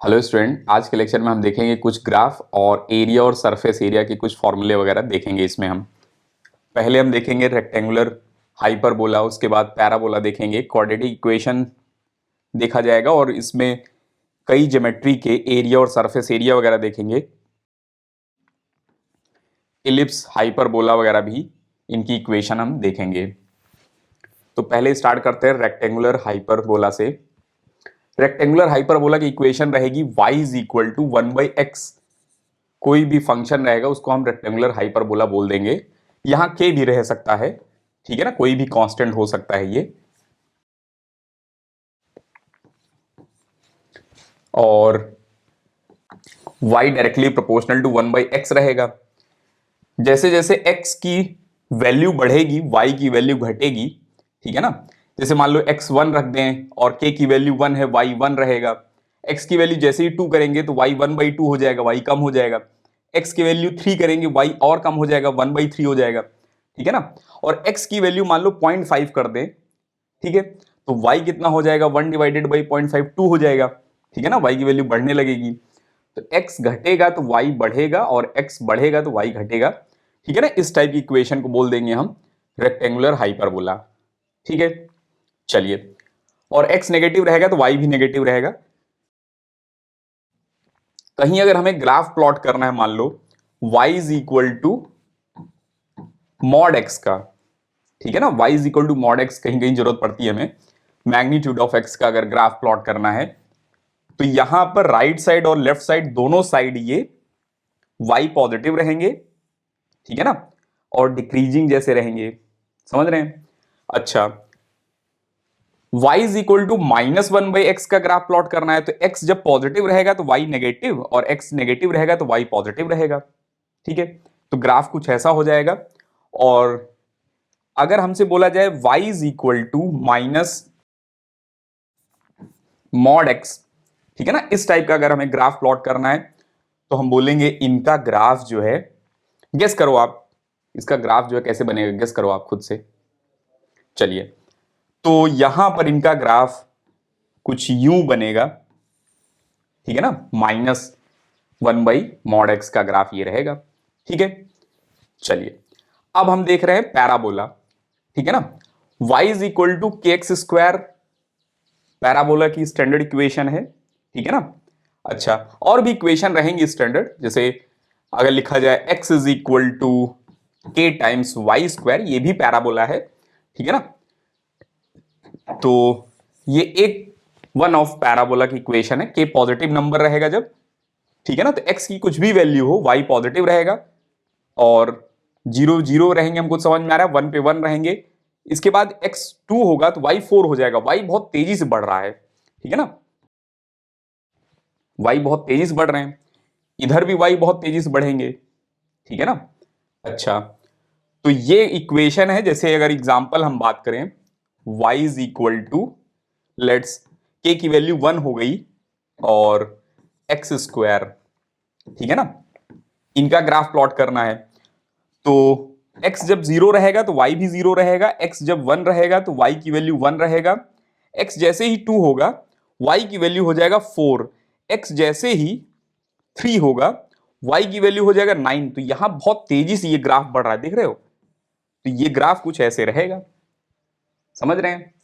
Hello student, आज के lecture में हम देखेंगे कुछ ग्राफ और एरिया और सरफेस एरिया के कुछ फॉर्मूले वगैरह देखेंगे। इसमें हम पहले हम देखेंगे रेक्टेंगुलर हाइपरबोला, उसके बाद पैराबोला देखेंगे, क्वाड्रेटिक इक्वेशन देखा जाएगा और इसमें कई ज्योमेट्री के एरिया और सरफेस एरिया वगैरह देखेंगे। इलिप्स हाइपरबोला वगैरह भी इनकी इक्वेशन हम देखेंगे। तो पहले स्टार्ट करते हैं रेक्टेंगुलर हाइपरबोला से। रेक्टेंगुलर हाइपरबोला की इक्वेशन रहेगी y is equal to 1/x। कोई भी फंक्शन रहेगा उसको हम रेक्टेंगुलर हाइपरबोला बोल देंगे। यहां के भी रह सकता है, ठीक है ना, कोई भी कांस्टेंट हो सकता है ये। और y directly proportional to 1/x रहेगा। जैसे जैसे x की वैल्यू बढ़ेगी y की वैल्यू घटेगी, ठीक है ना। जैसे मान लो x 1 रख दें और k की वैल्यू 1 है, y 1 रहेगा। x की वैल्यू जैसे ही 2 करेंगे तो y 1/2 हो जाएगा, y कम हो जाएगा। x की वैल्यू 3 करेंगे, y और कम हो जाएगा, 1/3 हो जाएगा, ठीक है ना। और x की वैल्यू मान लो 0.5 कर दें, ठीक है, तो y कितना हो जाएगा, 1/0.5 2 हो जाएगा, ठीक है ना। y की वैल्यू बढ़ने लगेगी तो x घटेगा तो y बढ़ेगा और x बढ़ेगा तो y घटेगा, ठीक है ना। इस टाइप की इक्वेशन को बोल देंगे हम रेक्टेंगुलर हाइपरबोला, ठीक है। चलिए, और x नेगेटिव रहेगा तो y भी नेगेटिव रहेगा। कहीं अगर हमें ग्राफ प्लॉट करना है, मान लो y is equal to mod x का, ठीक है ना, y is equal to mod x, कहीं कहीं जरूरत पड़ती है हमें मैग्नीट्यूड ऑफ x का अगर ग्राफ प्लॉट करना है, तो यहां पर राइट साइड और लेफ्ट साइड दोनों साइड ये y पॉजिटिव रहेंगे, ठीक है ना, और डिक्रीजिंग जैसे रहेंगे, समझ रहे हैं। अच्छा, y is equal to -1/x का ग्राफ प्लॉट करना है तो x जब पॉजिटिव रहेगा तो y नेगेटिव और x नेगेटिव रहेगा तो y पॉजिटिव रहेगा, ठीक है। तो ग्राफ कुछ ऐसा हो जाएगा। और अगर हमसे बोला जाए y is equal to minus mod x, ठीक है ना, इस टाइप का अगर हमें ग्राफ प्लॉट करना है तो हम बोलेंगे इनका ग्राफ जो है, गेस करो आप, इसका ग्राफ जो है कैसे बनेगा, गेस करो आप खुद से। चलिए, तो यहां पर इनका ग्राफ कुछ यूं बनेगा, ठीक है ना, -1/mod x का ग्राफ ये रहेगा, ठीक है। चलिए, अब हम देख रहे हैं पैराबोला, ठीक है ना। y इज इक्वल टू के एक्स स्क्वायर पैराबोला की स्टैंडर्ड इक्वेशन है, ठीक है ना। अच्छा, और भी इक्वेशन रहेंगी स्टैंडर्ड, जैसे अगर लिखा जाए x इज इक्वल टू के टाइम्स वाई स्क्वायर, ये भी पैराबोला है, ठीक है ना। तो ये एक वन ऑफ पैराबोला की इक्वेशन है, के पॉजिटिव नंबर रहेगा जब, ठीक है ना, तो x की कुछ भी वैल्यू हो y पॉजिटिव रहेगा और 0 0 रहेंगे, हमको समझ में आ रहा है, 1 पे 1 रहेंगे। इसके बाद x 2 होगा तो y 4 हो जाएगा, y बहुत तेजी से बढ़ रहा है, ठीक है ना, y बहुत तेजी से बढ़ रहे हैं, इधर भी y बहुत तेजी से बढ़ेंगे, ठीक है ना। अच्छा, तो ये इक्वेशन है। जैसे अगर एग्जांपल हम बात करें, y is equal to, let's k की वैल्यू 1 हो गई और एक्स स्क्वायर, ठीक है ना, इनका ग्राफ प्लॉट करना है तो x जब 0 रहेगा तो y भी 0 रहेगा, x जब 1 रहेगा तो y की वैल्यू 1 रहेगा, x जैसे ही 2 होगा y की वैल्यू हो जाएगा 4, x जैसे ही 3 होगा y की वैल्यू हो जाएगा 9। तो यहां बहुत तेजी से ये ग्राफ बढ़ रहा है, देख रहे हो, तो ये ग्राफ कुछ ऐसे रहेगा, समझ रहे हैं।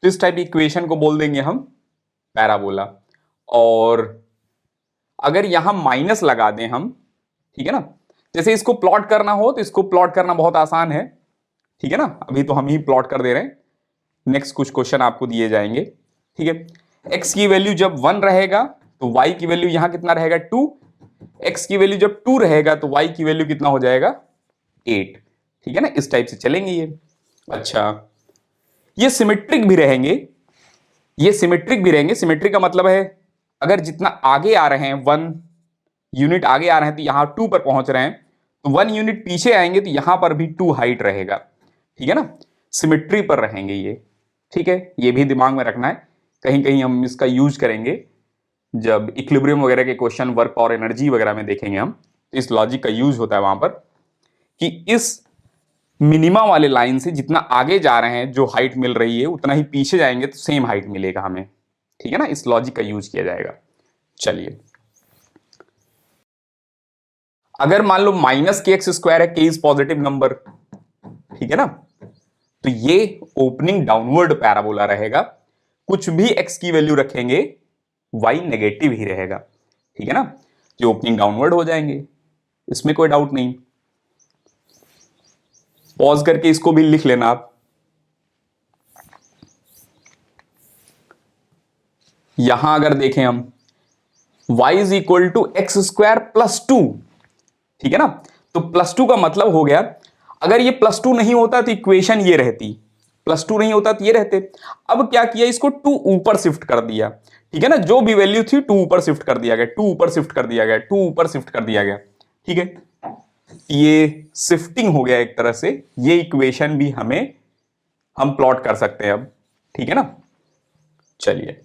तो इस टाइप की इक्वेशन को बोल देंगे हम पैराबोला। और अगर यहां माइनस लगा दें हम, ठीक है ना, जैसे इसको प्लॉट करना हो तो इसको प्लॉट करना बहुत आसान है, ठीक है ना, अभी तो हम ही प्लॉट कर दे रहे हैं, नेक्स्ट कुछ क्वेश्चन आपको दिए जाएंगे, ठीक है। x की वैल्यू जब 1 रहेगा तो y की वैल्यू यहां कितना रहेगा 2, x की वैल्यू जब 2 रहेगा तो y की वैल्यू कितना हो जाएगा 8, ठीक है ना, इस टाइप से चलेंगे ये। अच्छा, ये सिमेट्रिक भी रहेंगे, ये सिमेट्रिक भी रहेंगे। सिमेट्रिक का मतलब है अगर जितना आगे आ रहे हैं, 1 यूनिट आगे आ रहे हैं तो यहां 2 पर पहुंच रहे हैं, तो 1 यूनिट पीछे आएंगे तो यहां पर भी 2 हाइट रहेगा, ठीक है ना, सिमेट्री पर रहेंगे ये, ठीक है। ये भी दिमाग में रखना है, कहीं कहीं हम इसका यूज करेंगे जब इक्विलिब्रियम वगैरह के क्वेश्चन, वर्क और एनर्जी वगैरह में देखेंगे हम, तो इस लॉजिक का यूज होता है वहां पर कि इस मिनिमा वाले लाइन से जितना आगे जा रहे हैं जो हाइट मिल रही है उतना ही पीछे जाएंगे तो सेम हाइट मिलेगा हमें, ठीक है ना, इस लॉजिक का यूज किया जाएगा। चलिए, अगर मान लो माइनस के एक्स स्क्वायर है, के इज पॉजिटिव नंबर, ठीक है ना, तो ये ओपनिंग डाउनवर्ड पैराबोला रहेगा। कुछ भी एक्स की वैल्यू रखेंगे वाई नेगेटिव ही रहेगा, ठीक है ना, जो ओपनिंग डाउनवर्ड हो जाएंगे, इसमें कोई डाउट नहीं। पॉज करके इसको भी लिख लेना आप। यहां अगर देखें हम y is equal to x square plus two, ठीक है ना, तो प्लस टू का मतलब हो गया, अगर ये प्लस टू नहीं होता तो इक्वेशन ये रहती, प्लस टू नहीं होता तो ये रहते। अब क्या किया, इसको टू ऊपर शिफ्ट कर दिया, ठीक है ना, जो भी वैल्यू थी टू ऊपर शिफ्ट कर दिया गया, टू ऊपर शिफ्ट कर दिया गया, टू ऊपर शिफ्ट कर दिया गया, ठीक है, ये शिफ्टिंग हो गया एक तरह से। ये इक्वेशन भी हम प्लॉट कर सकते हैं अब, ठीक है ना। चलिए,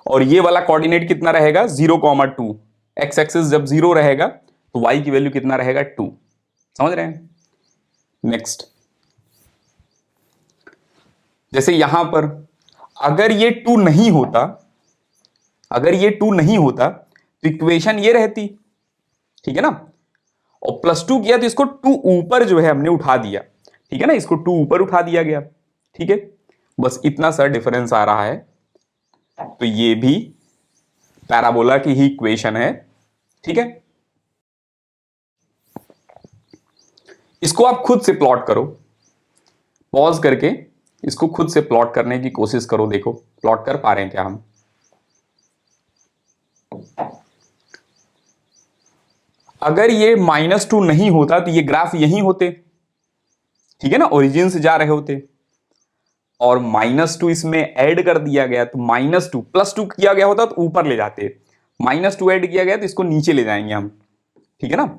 और ये वाला कोऑर्डिनेट कितना रहेगा, 0,2। एक्स एक्सिस जब 0 रहेगा तो y की वैल्यू कितना रहेगा, 2। समझ रहे हैं। नेक्स्ट, जैसे यहां पर अगर ये 2 नहीं होता, अगर ये 2 नहीं होता तो इक्वेशन ये रहती, ठीक है ना, और प्लस 2 किया तो इसको 2 ऊपर जो है हमने उठा दिया, ठीक है ना, इसको 2 ऊपर उठा दिया गया, ठीक है, बस इतना सा डिफरेंस आ रहा है। तो ये भी पैराबोला की ही इक्वेशन है, ठीक है। इसको आप खुद से प्लॉट करो, पॉज करके इसको खुद से प्लॉट करने की कोशिश करो, देखो प्लॉट कर पा रहे हैं क्या हम। अगर ये -2 नहीं होता तो ये ग्राफ यहीं होते, ठीक है ना, ओरिजिन से जा रहे होते, और -2 इसमें ऐड कर दिया गया तो -2 +2 किया गया होता तो ऊपर ले जाते, -2 ऐड किया गया तो इसको नीचे ले जाएंगे हम, ठीक है ना।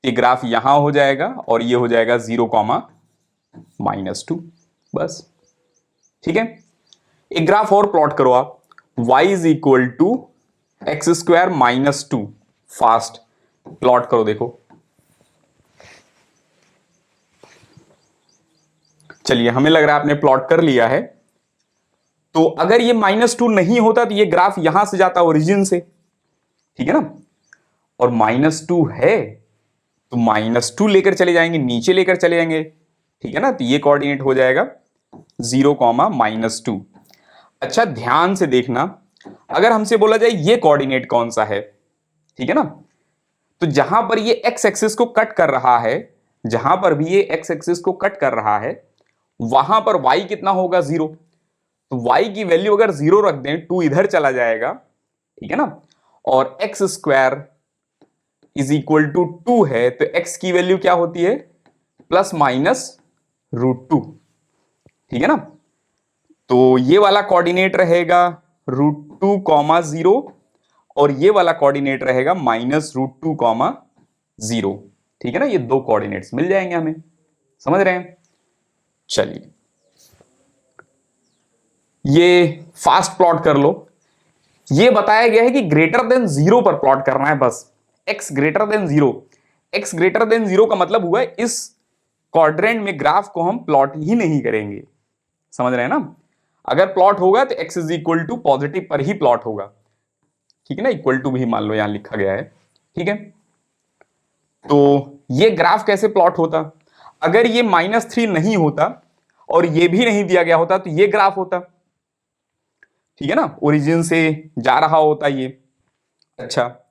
ये ग्राफ यहां हो जाएगा और ये हो जाएगा 0,-2, बस, ठीक है। एक ग्राफ और प्लॉट करो आप, y is equal to x square -2, fast plot करो, देखो। चलिए, हमें लग रहा है आपने प्लॉट कर लिया है। तो अगर ये -2 नहीं होता तो ये ग्राफ यहां से जाता ओरिजिन से, ठीक है ना, और -2 है तो -2 लेकर चले जाएंगे, नीचे लेकर चले जाएंगे, ठीक है ना, तो ये कोऑर्डिनेट हो जाएगा 0,-2। अच्छा, ध्यान से देखना, अगर हमसे बोला जाए ये कोऑर्डिनेट कौन सा है, ठीक है ना, तो जहां पर ये एक्स एक्सिस को कट कर रहा है, जहां पर भी ये एक्स एक्सिस को कट कर रहा है वहां पर y कितना होगा, 0। तो y की वैल्यू अगर 0 रख दें, 2 इधर चला जाएगा, ठीक है ना, और x square is equal to 2 है तो x की वैल्यू क्या होती है, ±√2, ठीक है ना। तो ये वाला कोऑर्डिनेट रहेगा √2, 0, और ये वाला कोऑर्डिनेट रहेगा -√2, 0, ठीक है ना, ये दो कोऑर्डिनेट्स मिल जाएंगे हमें, समझ रहे हैं। चलिए, ये फास्ट प्लॉट कर लो। ये बताया गया है कि ग्रेटर देन 0 पर प्लॉट करना है, बस x greater than 0। x greater than 0 का मतलब हुआ इस क्वाड्रेंट में ग्राफ को हम प्लॉट ही नहीं करेंगे, समझ रहे हैं ना। अगर प्लॉट होगा तो x is equal to positive पर ही प्लॉट होगा, ठीक है ना, इक्वल टू भी मान लो यहां लिखा गया है, ठीक है। तो ये ग्राफ कैसे प्लॉट होता, अगर ये -3 नहीं होता और ये भी नहीं दिया गया होता तो ये ग्राफ होता, ठीक है ना, ओरिजिन से जा रहा होता ये। अच्छा,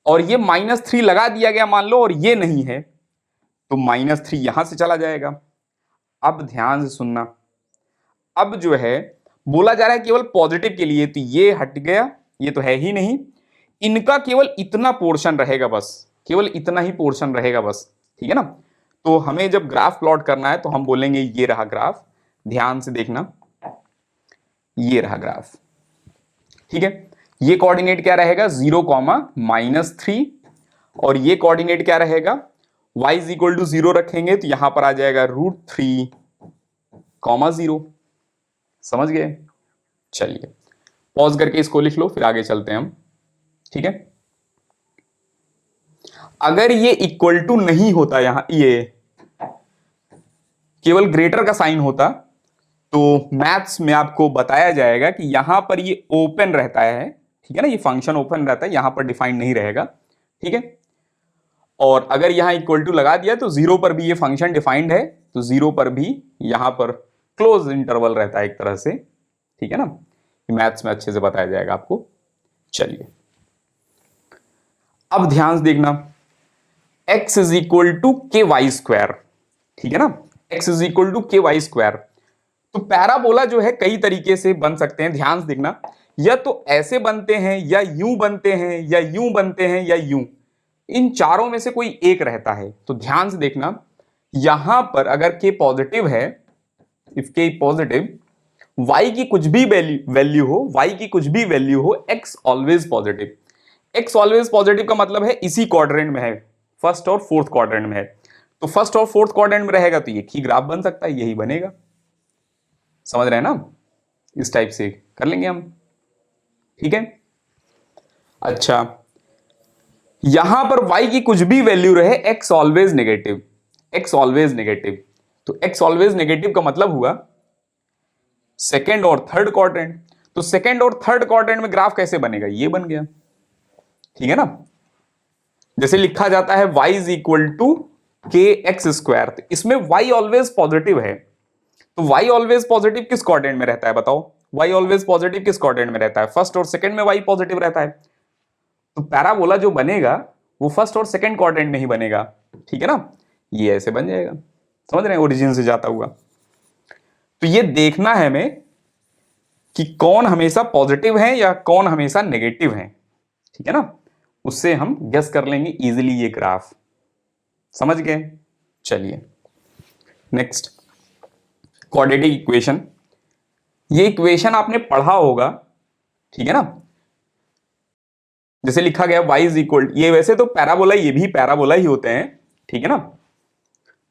और ये -3 लगा दिया गया मान लो और ये नहीं है तो -3 यहां से चला जाएगा। अब ध्यान से सुनना, अब जो है बोला जा रहा है केवल पॉजिटिव के लिए, तो ये हट गया, ये तो है ही नहीं, इनका केवल इतना पोर्शन रहेगा, बस केवल इतना ही पोर्शन रहेगा बस, ठीक है ना। तो हमें जब ग्राफ प्लॉट करना है तो हम बोलेंगे ये रहा ग्राफ, ध्यान से देखना, ये रहा ग्राफ, ठीक है। ये कोऑर्डिनेट क्या रहेगा, 0, -3, और ये कोऑर्डिनेट क्या रहेगा, y इज इक्वल टू 0 रखेंगे तो यहां पर आ जाएगा √3, 0, समझ गए। चलिए, पॉज करके इसको लिख लो, फिर आगे चलते हैं हम, ठीक है। अगर ये इक्वल टू नहीं होता, यहां ये केवल ग्रेटर का साइन होता, तो मैथ्स में आपको बताया जाएगा कि यहां पर ये ओपन रहता है, ठीक है ना, ये फंक्शन ओपन रहता है, यहां पर डिफाइंड नहीं रहेगा, ठीक है। और अगर यहां इक्वल टू लगा दिया तो जीरो पर भी ये फंक्शन डिफाइंड है, तो जीरो पर भी यहां पर क्लोज इंटरवल रहता है एक तरह से, ठीक है ना, मैथ्स में अच्छे से बताया जाएगा आपको। चलिए अब ध्यान से देखना, x इज इक्वल टू के वाई स्क्वायर, ठीक है ना, x इज इक्वल टू के वाई स्क्वायर। तो पैराबोला जो है कई तरीके से बन सकते हैं, ध्यान से देखना, या तो ऐसे बनते हैं, या यूं बनते हैं, या यूं बनते हैं, या यूं, इन चारों में से कोई एक रहता है। तो ध्यान से देखना, यहां पर अगर k पॉजिटिव है, इफ k पॉजिटिव, y की कुछ भी वैल्यू हो, y की कुछ भी वैल्यू हो, x always positive. x always positive का मतलब है इसी क्वाड्रेंट में है, फर्स्ट और फोर्थ क्वाड्रेंट में है। तो फर्स्ट और फोर्थ क्वाड्रेंट में रहेगा तो एक ही ग्राफ बन सकता है, यही बनेगा। समझ रहे हैं ना, इस टाइप से कर लेंगे हम, ठीक है। अच्छा, यहां पर y की कुछ भी वैल्यू रहे, x always negative, x always negative. तो x ऑलवेज नेगेटिव का मतलब हुआ सेकेंड और थर्ड क्वाड्रेंट। तो सेकेंड और थर्ड क्वाड्रेंट में ग्राफ कैसे बनेगा, ये बन गया, ठीक है ना। जैसे लिखा जाता है y इज इक्वल टू के एक्स स्क्वायर, तो इसमें y ऑलवेज पॉजिटिव है। तो y ऑलवेज पॉजिटिव किस क्वाड्रेंट में रहता है बताओ, y ऑलवेज पॉजिटिव किस क्वाड्रेंट में रहता है, फर्स्ट और सेकंड में y पॉजिटिव रहता है। तो पैराबोला जो बनेगा वो फर्स्ट और सेकंड क्वाड्रेंट में ही बनेगा, ठीक है ना, ये ऐसे बन जाएगा, समझ रहे हैं, ओरिजिन से जाता हुआ। तो ये देखना है हमें कि कौन हमेशा पॉजिटिव है या कौन हमेशा नेगेटिव है, ठीक है ना, उससे हम गेस कर लेंगे इजीली ये ग्राफ। समझ गए। चलिए नेक्स्ट, क्वाड्रेटिक इक्वेशन। ये इक्वेशन आपने पढ़ा होगा, ठीक है ना, जैसे लिखा गया y इज इक्वल, ये वैसे तो पैराबोला, ये भी पैराबोला ही होते हैं, ठीक है ना,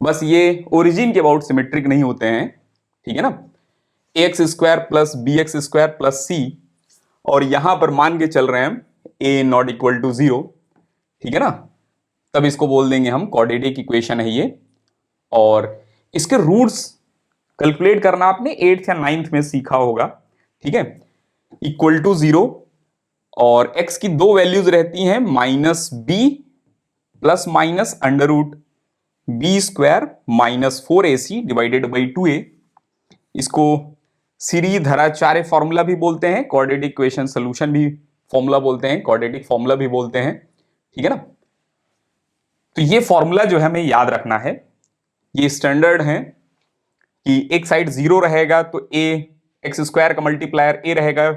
बस ये ओरिजिन के अबाउट सिमेट्रिक नहीं होते हैं, ठीक है ना, x square plus b x square plus c, और यहां पर मान के चल रहे हैं हम a not equal to zero, ठीक है ना, तब इसको बोल देंगे हम क्वाड्रेटिक इक्वेशन है ये। और इसके रूट्स कैलकुलेट करना आपने 8th या 9th में सीखा होगा, ठीक है, इक्वल टू जीरो, और x की दो वैल्यूज रहती हैं, minus b plus minus under root b square minus 4ac divided by 2a। इसको श्रीधराचार्य फॉर्मूला भी बोलते हैं, क्वाड्रेटिक इक्वेशन सोल्यूशन भी फॉर्मूला बोलते हैं, क्वाड्रेटिक फॉर्मूला भी बोलते हैं, ठीक है ना। तो ये फॉर्मूला जो है हमें याद रखना है, ये स्टैंडर्ड है कि एक साइड जीरो रहेगा तो ए एक्स स्क्वायर का मल्टीप्लायर ए रहेगा,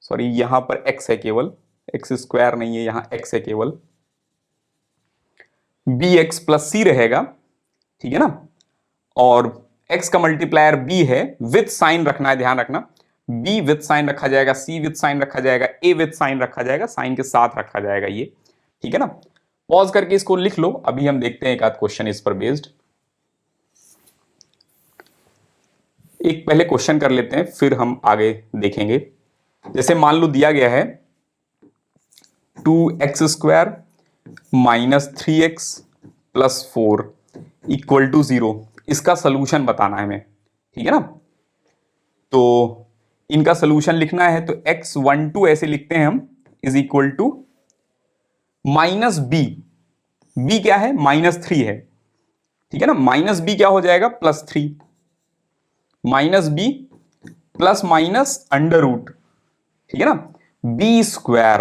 सॉरी यहां पर x है केवल, एक्स स्क्वायर नहीं है, यहां x है केवल, बी एक्स प्लस सी रहेगा, ठीक है ना, और x का मल्टीप्लायर b है, विथ साइन रखना है, ध्यान रखना, b विथ साइन रखा जाएगा, c विथ साइन रखा जाएगा, a विथ साइन रखा जाएगा, साइन के साथ रखा जाएगा ये, ठीक है ना। पॉज करके इसको लिख लो, अभी हम देखते हैं एक आध क्वेश्चन इस पर बेस्ड। एक पहले क्वेश्चन कर लेते हैं, फिर हम आगे देखेंगे। जैसे मान लो दिया गया है 2x square minus 3x plus 4 equal to 0, इसका सोल्यूशन बताना है हमें, ठीक है ना। तो इनका सोल्यूशन लिखना है तो x12 ऐसे लिखते हैं हम, is equal to minus b क्या है, -3 है, ठीक है ना, माइनस बी क्या हो जाएगा, +3, minus b plus minus under root, ठीक है ना, बी स्क्वायर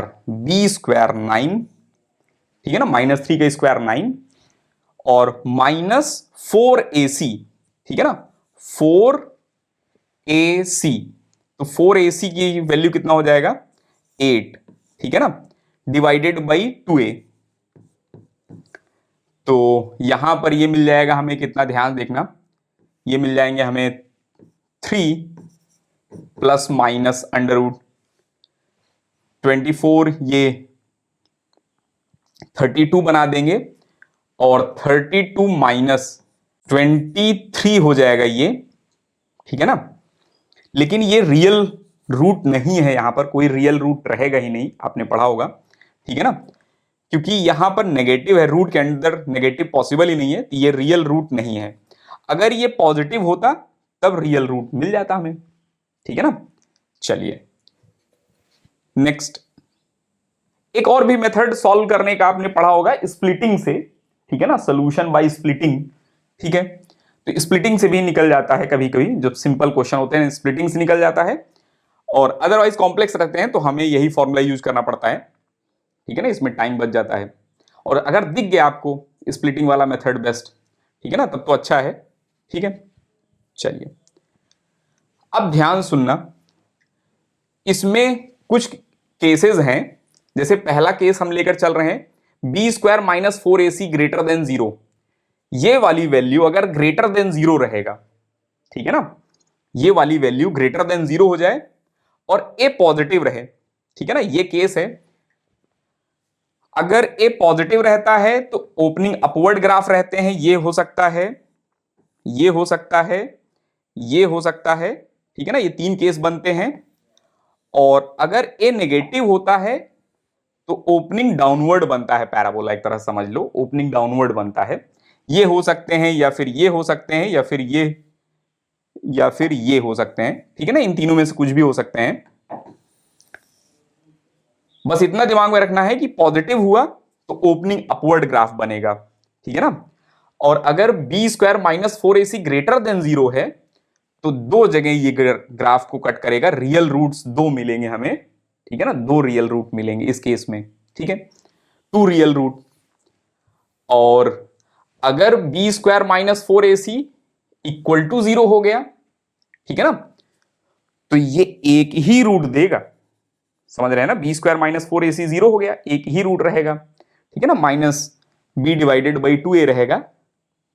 9, ठीक है ना, -3 का स्क्वायर 9, और -4ac, ठीक है ना, 4ac, तो 4ac की वैल्यू कितना हो जाएगा 8, ठीक है ना, डिवाइडेड बाई 2a। तो यहां पर ये मिल जाएगा हमें कितना, ध्यान देखना, ये मिल जाएंगे हमें 3 प्लस माइनस अंडर रूट 24, ये 32 बना देंगे, और 32 माइनस 23 हो जाएगा ये, ठीक है ना। लेकिन ये रियल रूट नहीं है, यहां पर कोई रियल रूट रहेगा ही नहीं, आपने पढ़ा होगा, ठीक है ना, क्योंकि यहां पर नेगेटिव है, रूट के अंदर नेगेटिव पॉसिबल ही नहीं है, तो ये रियल रूट नहीं है। अगर ये पॉजिटिव होता तब रियल रूट मिल जाता हमें, ठीक है ना। चलिए नेक्स्ट, एक और भी मेथड सॉल्व करने का आपने पढ़ा होगा, स्प्लिटिंग से, ठीक है ना, सोल्यूशन बाय स्प्लिटिंग, ठीक है। तो स्प्लिटिंग से भी निकल जाता है, कभी कभी जब सिंपल क्वेश्चन होते हैं स्प्लिटिंग से निकल जाता है, और अदरवाइज कॉम्प्लेक्स रखते हैं तो हमें यही फॉर्मूला यूज करना पड़ता है, ठीक है ना, इसमें टाइम बच जाता है। और अगर दिख गया आपको स्प्लिटिंग वाला मेथड बेस्ट, ठीक है ना, तब तो अच्छा है, ठीक है। चलिए अब ध्यान सुनना, इसमें कुछ केसेस हैं, जैसे पहला केस हम लेकर चल रहे हैं b square minus 4ac greater than 0, ये वाली वैल्यू अगर ग्रेटर देन 0 रहेगा, ठीक है ना, ये वाली वैल्यू ग्रेटर देन 0 हो जाए और ए पॉजिटिव रहे, ठीक है ना, ये केस है। अगर ए पॉजिटिव रहता है तो ओपनिंग अपवर्ड ग्राफ रहते हैं, ये हो सकता है, ये हो सकता है, ये हो सकता है, ठीक है ना, ये तीन केस बनते हैं। और अगर ए नेगेटिव होता है तो ओपनिंग डाउनवर्ड बनता है, पैराबोला एक तरह समझ लो, ओपनिंग डाउनवर्ड बनता है। ये हो सकते हैं या फिर ये हो सकते हैं या फिर ये, या फिर ये हो सकते हैं, ठीक है ना, इन तीनों में से कुछ भी हो सकते हैं। बस इतना दिमाग में रखना है कि पॉजिटिव हुआ तो ओपनिंग अपवर्ड ग्राफ बनेगा, ठीक है ना। और अगर b square minus 4ac greater than 0 है तो दो जगह ये ग्राफ को कट करेगा, रियल रूट्स दो मिलेंगे हमें, ठीक है ना, दो रियल रूट मिलेंगे इस केस में, ठीक है, टू रियल रूट। और अगर b square minus 4ac equal to 0 हो गया, ठीक है ना, तो ये एक ही रूट देगा, समझ रहे हैं ना, बी स्क्वायर माइनस 4ac 0 हो गया, एक ही रूट रहेगा, ठीक है ना, minus B divided by 2a रहेगा,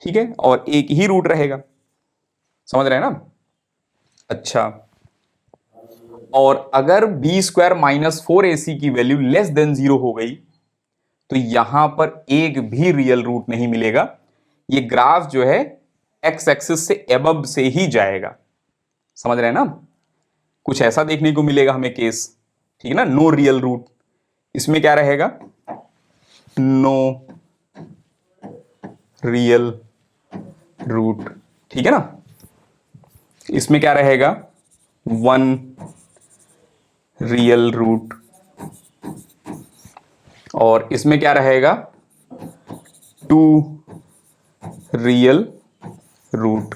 ठीक है, और एक ही रूट रहेगा, समझ रहे हैं ना। अच्छा, और अगर बी स्क्वायर माइनस 4ac की वैल्यू लेस देन 0 हो गई तो यहां पर एक भी रियल रूट नहीं मिलेगा, ये ग्राफ जो है एक्स एक्सिस से एबव से ही जाएगा, समझ रहे हैं ना, कुछ ऐसा देखने को मिलेगा हमें केस, ठीक है ना, नो रियल रूट, इसमें क्या रहेगा, नो रियल रूट, ठीक है ना, इसमें क्या रहेगा, वन रियल रूट, और इसमें क्या रहेगा, two real root.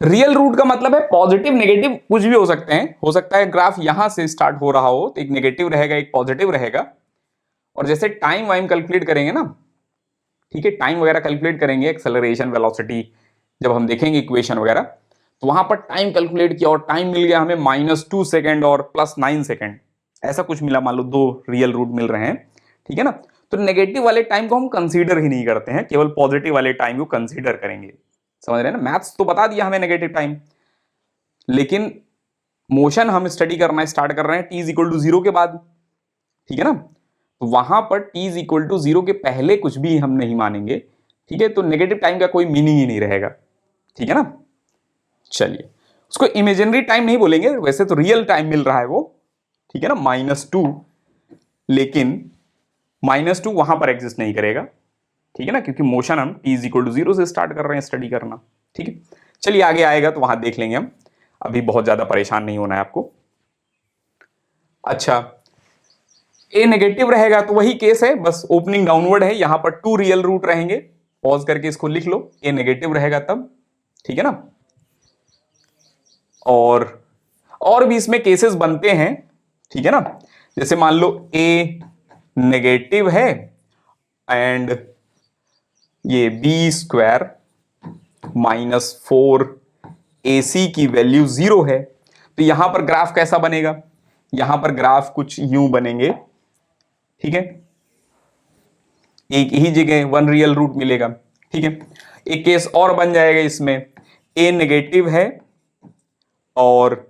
Real root का मतलब है पॉजिटिव नेगेटिव कुछ भी हो सकते हैं, हो सकता है ग्राफ यहां से स्टार्ट हो रहा हो तो एक नेगेटिव रहेगा एक पॉजिटिव रहेगा, और जैसे टाइम वाइम कैलकुलेट करेंगे ना, ठीक है, टाइम वगैरह कैलकुलेट करेंगे, एक्सेलरेशन वेलोसिटी जब हम देखेंगे इक्वेशन वगैरह, तो वहां पर टाइम कैलकुलेट किया और टाइम मिल गया हमें -2 सेकेंड और +9 सेकेंड, ऐसा कुछ मिला, मान लो दो रियल रूट मिल रहे हैं, ठीक है ना, तो नेगेटिव वाले टाइम को हम कंसीडर ही नहीं करते हैं, केवल पॉजिटिव वाले टाइम को कंसीडर करेंगे, समझ रहे हैं ना, मैथ्स तो बता दिया हमें नेगेटिव टाइम, लेकिन मोशन हम स्टडी करना स्टार्ट कर रहे हैं t इक्वल टू 0 के बाद, ठीक है ना, तो वहां पर t इक्वल टू 0 के पहले कुछ भी हम नहीं मानेंगे, ठीक है, तो नेगेटिव टाइम का कोई मीनिंग ही नहीं रहेगा, ठीक है ना। चलिए उसको इमेजिनरी टाइम नहीं बोलेंगे, वैसे तो रियल टाइम मिल रहा है वो, ठीक है ना, -2, लेकिन -2 वहां पर एग्जिस्ट नहीं करेगा, ठीक है ना, क्योंकि मोशन हम t इक्वल टू 0 से स्टार्ट कर रहे हैं स्टडी करना, ठीक है। चलिए आगे आएगा तो वहां देख लेंगे हम, अभी बहुत ज्यादा परेशान नहीं होना है आपको। अच्छा, ए नेगेटिव रहेगा तो वही केस है, बस ओपनिंग डाउनवर्ड है, यहां पर टू रियल रूट रहेंगे, पॉज करके इसको लिख लो, ए नेगेटिव रहेगा तब, ठीक है ना। और भी इसमें केसेस बनते हैं, ठीक है ना, जैसे मान लो ए नेगेटिव है एंड ये बी स्क्वायर -4ac की वैल्यू 0 है, तो यहां पर ग्राफ कैसा बनेगा, यहां पर ग्राफ कुछ यूं बनेंगे, ठीक है, एक ही जगह वन रियल रूट मिलेगा, ठीक है। एक केस और बन जाएगा इसमें, ए नेगेटिव है और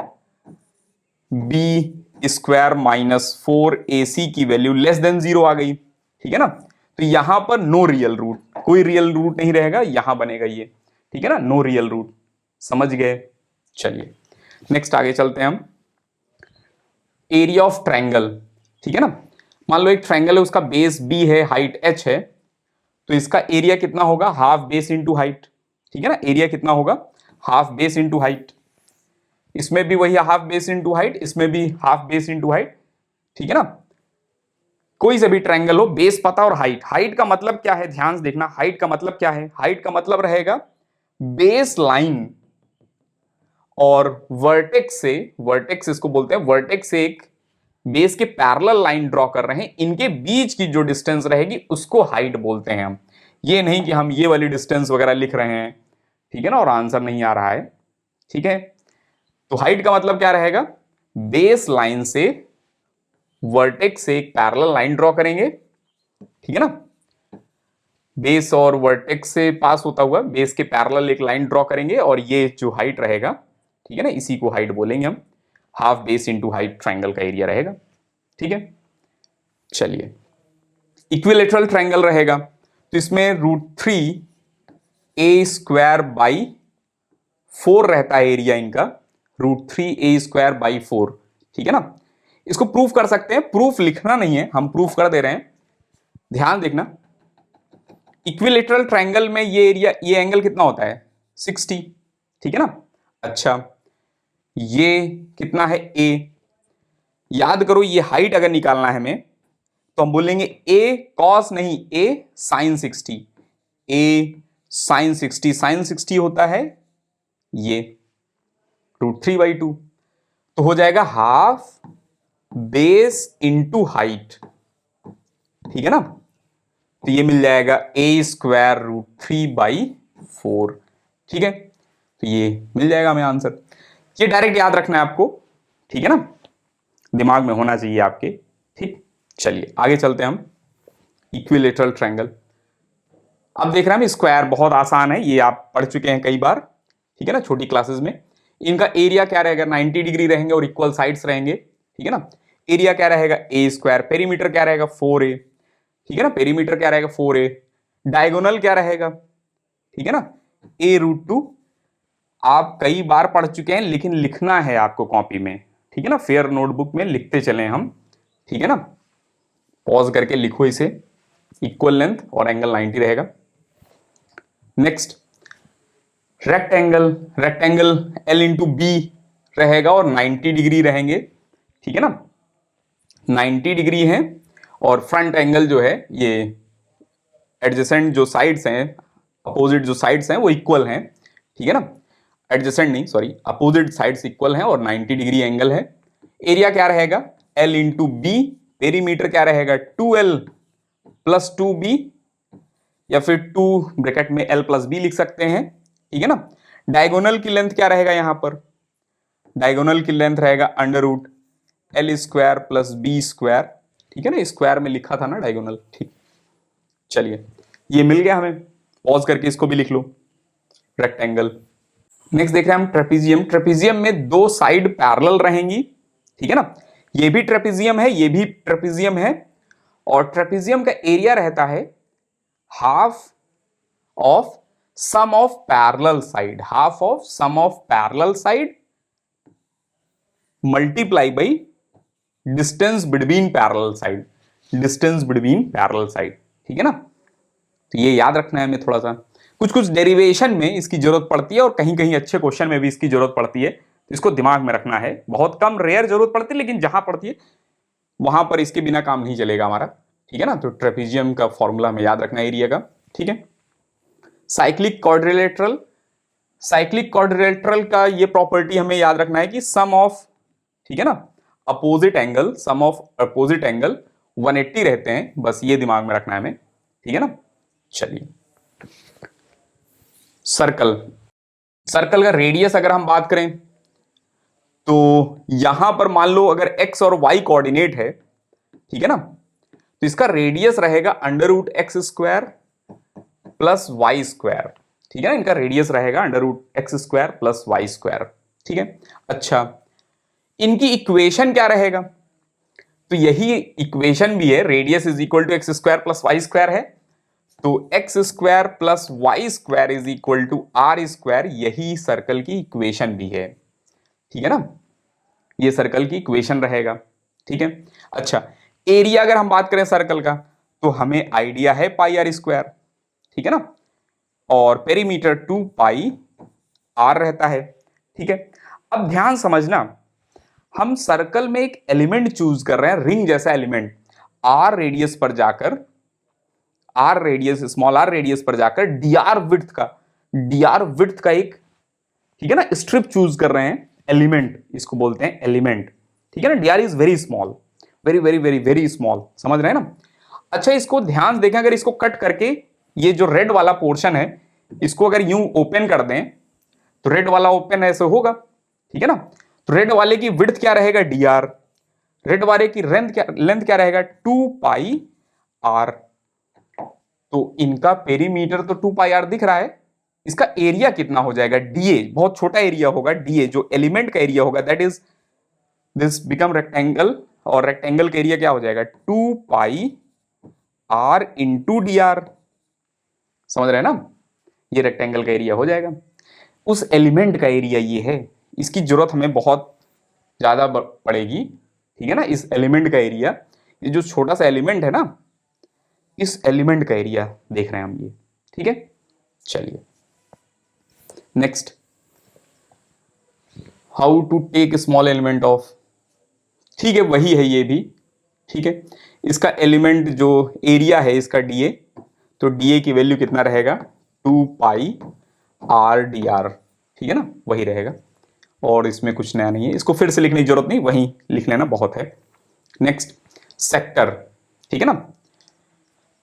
बी स्क्वायर -4ac की वैल्यू लेस देन 0 आ गई, ठीक है ना, तो यहां पर नो रियल रूट, कोई रियल रूट नहीं रहेगा, यहां बनेगा ये, ठीक है ना, नो रियल रूट, समझ गए। चलिए नेक्स्ट आगे चलते हैं हम, एरिया ऑफ ट्रायंगल, ठीक है ना, मान लो एक ट्रायंगल है, उसका बेस b है, हाइट h है, तो इसका एरिया कितना होगा, हाफ बेस इंटू हाइट, ठीक है ना, एरिया कितना होगा, हाफ बेस इंटू हाइट, इसमें भी वही हाफ बेस इंटू हाइट, इसमें भी हाफ बेस इंटू हाइट, ठीक है ना। कोई से भी ट्रायंगल हो, बेस पता और हाइट। हाइट का मतलब क्या है, ध्यान से देखना, हाइट का मतलब क्या है, हाइट का मतलब रहेगा बेस लाइन और वर्टेक्स से, वर्टेक्स इसको बोलते हैं, वर्टेक्स से एक बेस के पैरेलल लाइन ड्रॉ कर रहे हैं, इनके बीच की जो डिस्टेंस रहेगी उसको हाइट बोलते हैं हम। ये नहीं कि हम ये वाली डिस्टेंस वगैरह लिख रहे हैं, ठीक है ना, और आंसर नहीं आ रहा है, ठीक है। तो हाइट का मतलब क्या रहेगा, बेस लाइन से वर्टेक्स से एक पैरेलल लाइन ड्रॉ करेंगे, ठीक है ना, बेस और वर्टेक्स से पास होता हुआ बेस के पैरेलल एक लाइन ड्रॉ करेंगे और ये जो हाइट रहेगा, ठीक है ना, इसी को हाइट बोलेंगे हम। Half base into height triangle का एरिया रहेगा, ठीक है। चलिए, इक्विलेटरल ट्रायंगल रहेगा तो इसमें √3a² / 4 रहता है एरिया इनका, √3a² / 4, ठीक है ना। इसको प्रूफ कर सकते हैं, प्रूफ लिखना नहीं है, हम प्रूफ कर दे रहे हैं, ध्यान देखना। इक्विलेटरल ट्रायंगल में ये एरिया, ये एंगल कितना होता है, 60, ठीक है ना। अच्छा, ये कितना है, a, याद करो ये हाइट अगर निकालना है हमें तो हम बोलेंगे a cos नहीं, a sin 60, a sin 60, sin 60 होता है ये √3/2, तो हो जाएगा हाफ बेस इंटू हाइट, ठीक है ना। तो ये मिल जाएगा a² √3/4, ठीक है। तो ये मिल जाएगा हमें आंसर। ये डायरेक्ट याद रखना है आपको, ठीक है ना, दिमाग में होना चाहिए आपके, ठीक। चलिए आगे चलते हैं हम। इक्विलेटरल ट्रायंगल, अब देख रहे हैं हम स्क्वायर, बहुत आसान है, ये आप पढ़ चुके हैं कई बार, ठीक है ना, छोटी क्लासेस में। इनका एरिया क्या रहेगा, 90 डिग्री रहेंगे और इक्वल साइड्स रहेंगे, ठीक है ना। एरिया क्या रहेगा, a², पेरीमीटर क्या रहेगा 4a, ठीक है ना, पेरीमीटर क्या रहेगा 4a, डायगोनल क्या रहेगा, ठीक है ना, a√2। आप कई बार पढ़ चुके हैं लेकिन लिखना है आपको कॉपी में, ठीक है ना, फेयर नोटबुक में लिखते चले हम, ठीक है ना, पॉज करके लिखो इसे। इक्वल लेंथ और एंगल 90 रहेगा। Next, rectangle, rectangle L into b रहेगा और 90 डिग्री रहेंगे, ठीक है ना, 90 डिग्री है। और फ्रंट एंगल जो है, ये एडजेसेंट जो साइड्स हैं, अपोजिट जो साइड्स हैं वो इक्वल हैं, ठीक है ना, एडजेसेंट नहीं, सॉरी, अपोजिट साइड्स इक्वल हैं और 90 डिग्री एंगल है। एरिया क्या रहेगा, L इंटू बी, पेरीमीटर क्या रहेगा 2L + 2B, या फिर 2 ब्रैकेट में L + B लिख सकते हैं, ठीक है ना। डायगोनल की लेंथ क्या रहेगा, यहां पर डायगोनल की लेंथ रहेगा √L² + B², ठीक है ना, स्क्वायर में लिखा था ना डायगोनल, ठीक। चलिए, ये मिल गया हमें, पॉज करके इसको भी लिख लो, रेक्टेंगल। नेक्स्ट देख रहे हैं हम ट्रेपीजियम। ट्रेपीजियम में दो साइड पैरेलल रहेंगी, ठीक है ना, ये भी ट्रेपीजियम है, ये भी ट्रेपीजियम है, और ट्रेपीजियम का एरिया रहता है half of sum of parallel side, half of sum of parallel side multiply by distance between parallel side, distance between parallel side, ठीक है ना। तो ये याद रखना है हमें थोड़ा सा, कुछ कुछ डेरिवेशन में इसकी जरूरत पड़ती है और कहीं कहीं अच्छे क्वेश्चन में भी इसकी जरूरत पड़ती है, तो इसको दिमाग में रखना है। बहुत कम, रेयर जरूरत पड़ती है, लेकिन जहां पड़ती है वहां पर इसके बिना काम नहीं चलेगा हमारा, ठीक है ना। तो ट्रेपीजियम का फॉर्मूला हमें याद रखना है एरिया का, ठीक है। साइक्लिक क्वाड्रिलेटरल, साइक्लिक क्वाड्रिलेटरल का ये प्रॉपर्टी हमें याद रखना है कि सम ऑफ, ठीक है ना, opposite angle, sum of opposite angle 180 रहते हैं, बस ये दिमाग में रखना है हमें, ठीक है ना। चलिए, सर्कल, सर्कल का रेडियस अगर हम बात करें तो यहां पर मान लो अगर x और y कोऑर्डिनेट है, ठीक है ना, तो इसका रेडियस रहेगा √x² + y², ठीक है ना, इनका रेडियस रहेगा √x² + y², ठीक है। अच्छा, इनकी इक्वेशन क्या रहेगा, तो यही इक्वेशन भी है, रेडियस = x² + y² है, तो x² + y² = r², यही सर्कल की इक्वेशन भी है, ठीक है ना, ये सर्कल की इक्वेशन रहेगा, ठीक है। अच्छा, एरिया अगर हम बात करें सर्कल का तो हमें आइडिया है πr², ठीक है ना, और पेरीमीटर 2πr रहता है, ठीक है। अब ध्यान समझना, हम सर्कल में एक एलिमेंट चूज कर रहे हैं, रिंग जैसा एलिमेंट। आर रेडियस पर जाकर, r radius, small r radius पर जाकर डीआर विड्थ का, डीआर विड्थ का एक, ठीक है ना, स्ट्रिप चूज कर रहे हैं, एलिमेंट इसको बोलते हैं एलिमेंट, ठीक है ना। D r is very small, very very very very small, समझ रहे हैं ना। अच्छा, इसको ध्यान से देखें, अगर इसको कट करके ये जो रेड वाला पोर्शन है इसको अगर यूं ओपन कर दें तो रेड वाला ओपन ऐसे होगा, ठीक है ना। तो रेड वाले की विड्थ क्या रहेगा, डीआर, रेड वाले की लेंथ क्या रहेगा, 2 पाई आर। तो इनका पेरीमीटर तो 2 पाई आर दिख रहा है, इसका एरिया कितना हो जाएगा, डीए, बहुत छोटा एरिया होगा, डीए जो एलिमेंट का एरिया होगा, that is this become rectangle, और रेक्टेंगल का एरिया क्या हो जाएगा, 2 pi r into D R, समझ रहे हैं ना। ये रेक्टेंगल का एरिया हो जाएगा, उस एलिमेंट का एरिया ये है, इसकी जरूरत हमें बहुत ज्यादा पड़ेगी, ठीक है ना। इस एलिमेंट का एरिया, ये जो छोटा सा एलिमेंट है ना, इस एलिमेंट का एरिया देख रहे हैं हम ये, ठीक है। चलिए next, how to take small element of, ठीक है, वही है ये भी, ठीक है। इसका एलिमेंट जो एरिया है इसका डीए, तो डीए की वैल्यू कितना रहेगा, 2 पाई आर डी आर, ठीक है ना, वही रहेगा, और इसमें कुछ नया नहीं है, इसको फिर से लिखने की जरूरत नहीं, वही लिख लेना बहुत है। नेक्स्ट, सेक्टर, ठीक है ना।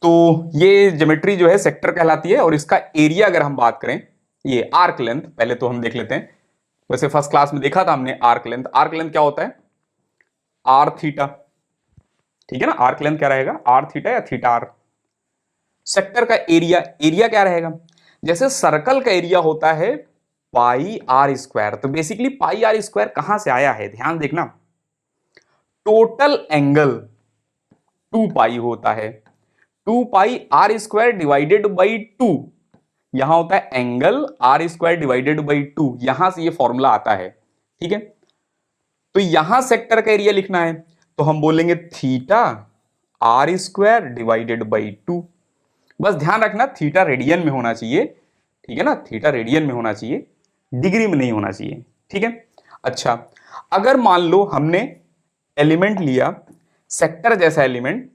तो ये ज्योमेट्री जो है सेक्टर कहलाती है, और इसका एरिया अगर हम बात करें, ये आर्क लेंथ, पहले तो हम देख लेते हैं, वैसे फर्स्ट क्लास में देखा था हमने आर्क लेंथ। आर्क लेंथ क्या होता है, आर थीटा, ठीक है ना। आर्क लेंथ क्या रहेगा, आर थीटा या थीटा आर। सेक्टर का एरिया, एरिया क्या रहेगा, जैसे सर्कल का एरिया होता है पाई आर स्क्वायर, तो बेसिकली पाई आर स्क्वायर कहां से आया है, ध्यान देखना, टोटल एंगल 2 पाई होता है, 2 pi r square divided by 2, यहां होता है angle r square divided by 2, यहां से ये फॉर्मूला आता है, ठीक है। तो यहां सेक्टर का एरिया लिखना है, तो हम बोलेंगे theta r square divided by 2। बस ध्यान रखना थीटा रेडियन में होना चाहिए, ठीक है ना, थीटा रेडियन में होना चाहिए, डिग्री में नहीं होना चाहिए, ठीक है। अच्छा, अगर मान लो हमने एलिमेंट लिया सेक्टर जैसा एलिमेंट,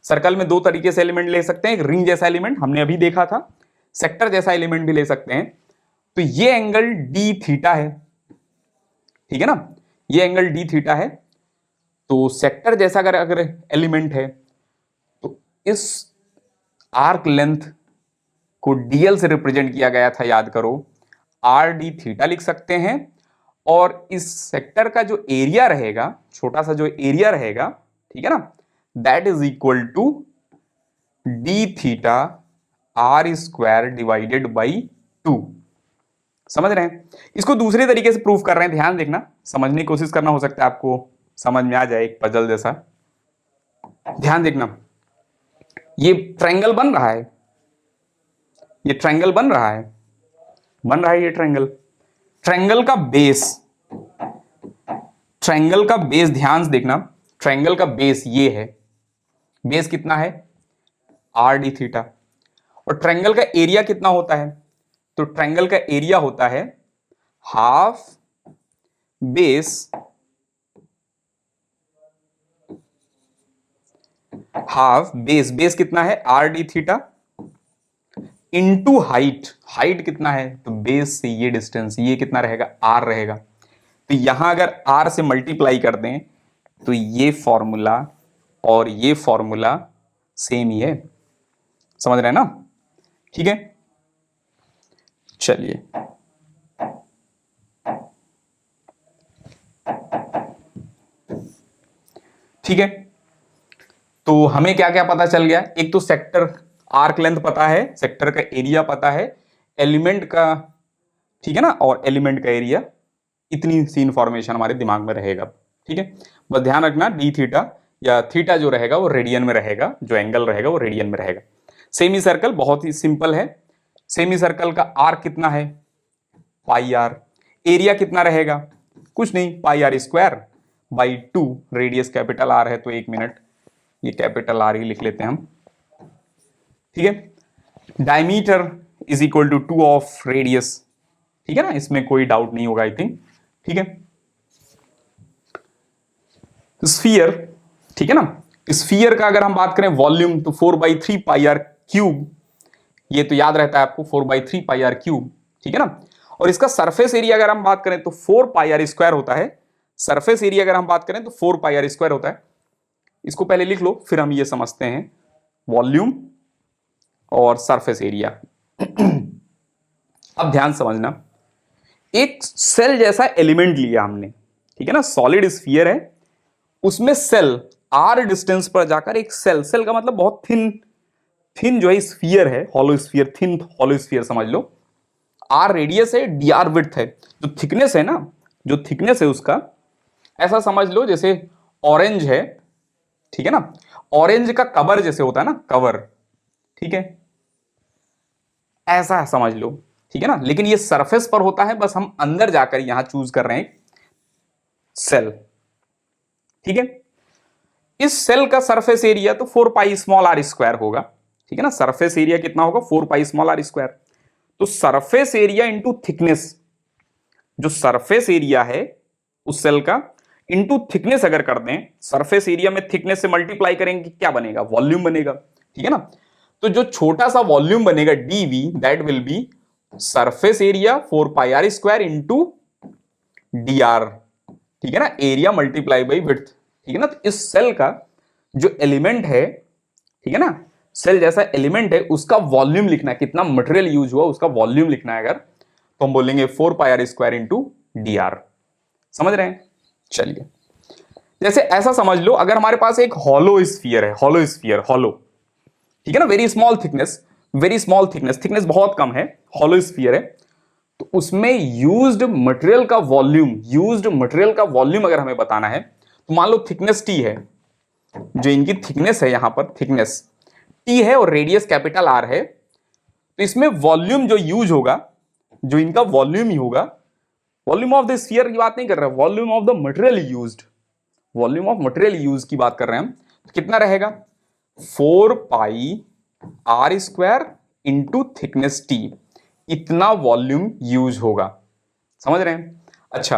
सर्कल में दो तरीके से एलिमेंट ले सकते हैं, एक रिंग जैसा एलिमेंट हमने अभी देखा था, सेक्टर जैसा एलिमेंट भी ले सकते हैं। तो ये एंगल डी थीटा है, ठीक है ना, ये एंगल डी थीटा है। तो सेक्टर जैसा अगर एलिमेंट है तो इस आर्क लेंथ को डीएल से रिप्रेजेंट किया गया था, याद करो, आर डी थीटा लिख सकते हैं, और इस सेक्टर का जो एरिया रहेगा, छोटा सा जो एरिया रहेगा, ठीक है ना, that is equal to d theta r square divided by 2। समझ रहे हैं, इसको दूसरे तरीके से प्रूफ कर रहे हैं, ध्यान देखना, समझने की कोशिश करना, हो सकता है आपको समझ में आ जाए, एक पजल जैसा। ध्यान देखना, ये ट्रायंगल बन रहा है, ये ट्रायंगल बन रहा है, बन रहा है ये ट्रायंगल, ट्रायंगल का बेस, ट्रायंगल का बेस ध्यान से देखना, ट्रायंगल का बेस ये है, बेस कितना है, आर डी थीटा, और ट्रायंगल का एरिया कितना होता है, तो ट्रायंगल का एरिया होता है half base, half base, base कितना है R D theta, into height, height कितना है, तो बेस से ये डिस्टेंस, ये कितना रहेगा, आर रहेगा। तो यहां अगर आर से मल्टीप्लाई कर दें तो ये फॉर्मूला और ये फॉर्मूला सेम ही है, समझ रहे हैं ना, ठीक है। चलिए ठीक है, तो हमें क्या क्या पता चल गया, एक तो सेक्टर आर्क लेंथ पता है, सेक्टर का एरिया पता है, एलिमेंट का, ठीक है ना, और एलिमेंट का एरिया, इतनी सी इंफॉर्मेशन हमारे दिमाग में रहेगा, ठीक है। बस ध्यान रखना डी थीटा या थीटा जो रहेगा वो रेडियन में रहेगा, जो एंगल रहेगा वो रेडियन में रहेगा। सेमी सर्कल बहुत ही सिंपल है, सेमी सर्कल का आर कितना है, पाई आर, एरिया कितना रहेगा, कुछ नहीं, pi r square by 2, radius capital r है तो 1 मिनट, ये कैपिटल आर ही लिख लेते हैं हम, ठीक है। Diameter is equal to 2 of radius, ठीक है ना, इसमें कोई डाउट नहीं होगा आई थिंक, ठीक है। स्फीयर, ठीक है ना, स्फीयर का अगर हम बात करें वॉल्यूम तो 4/3πr³, ये तो याद रहता है आपको 4/3πr³, ठीक है ना। और इसका सरफेस एरिया अगर हम बात करें तो 4πr² होता है। सरफेस एरिया अगर हम बात करें तो 4πr² होता है। इसको पहले लिख लो फिर हम ये समझते हैं वॉल्यूम और सरफेस एरिया। अब ध्यान समझना, एक सेल जैसा एलिमेंट लिया हमने, ठीक है ना, सॉलिड स्फीयर है, उसमें सेल आर डिस्टेंस पर जाकर एक सेल का मतलब बहुत थिन जो है स्फीयर है, hollow sphere, thin hollow sphere समझ लो। आर रेडियस है, डी आर विड्थ है, जो थिकनेस है ना, जो थिकनेस है उसका ऐसा समझ लो जैसे ऑरेंज है, ठीक है ना, ऑरेंज का कवर जैसे होता है ना, कवर, ठीक है, ऐसा समझ लो, ठीक है ना। लेकिन ये सरफेस पर होता है, बस हम अंदर जाकर यहां चूज कर रहे हैं सेल, ठीक है। इस सेल का सरफेस एरिया तो 4πr² होगा, ठीक है ना। सरफेस एरिया कितना होगा 4πr²। तो सरफेस एरिया इंटू थिकनेस, जो सरफेस एरिया है उस सेल का इंटू थिकनेस अगर कर दें, सरफेस एरिया में थिकनेस से मल्टीप्लाई करेंगे क्या बनेगा, वॉल्यूम बनेगा, ठीक है ना। तो जो छोटा सा वॉल्यूम बनेगा dV, that will be surface area 4πr² into dr, ठीक है ना, एरिया मल्टीप्लाई बाई विड्थ, ठीक है ना। तो इस सेल का जो एलिमेंट है, ठीक है ना, सेल जैसा एलिमेंट है, उसका वॉल्यूम लिखना है, कितना मटेरियल यूज हुआ उसका वॉल्यूम लिखना है अगर, तो हम बोलेंगे 4πr² इंटू dr। समझ रहे हैं? चलिए, जैसे ऐसा समझ लो अगर हमारे पास एक हॉलो स्फीयर है, हॉलो स्फीयर, हॉलो, ठीक है ना, very small thickness, very small thickness, thickness बहुत कम है, हॉलो स्फीयर है, तो उसमें यूज्ड मटेरियल का वॉल्यूम, यूज्ड मटेरियल का वॉल्यूम अगर हमें बताना है तो मान लो थिकनेस टी है, जो इनकी थिकनेस है यहां पर थिकनेस टी है और रेडियस कैपिटल आर है, तो इसमें वॉल्यूम जो यूज होगा, जो इनका वॉल्यूम ही होगा, वॉल्यूम ऑफ द स्फीयर की बात नहीं कर रहे, volume of the material used, volume of material use की बात कर रहे हैं हम, तो कितना रहेगा 4πr² इंटू थिकनेस टी, इतना वॉल्यूम यूज होगा। समझ रहे हैं? अच्छा,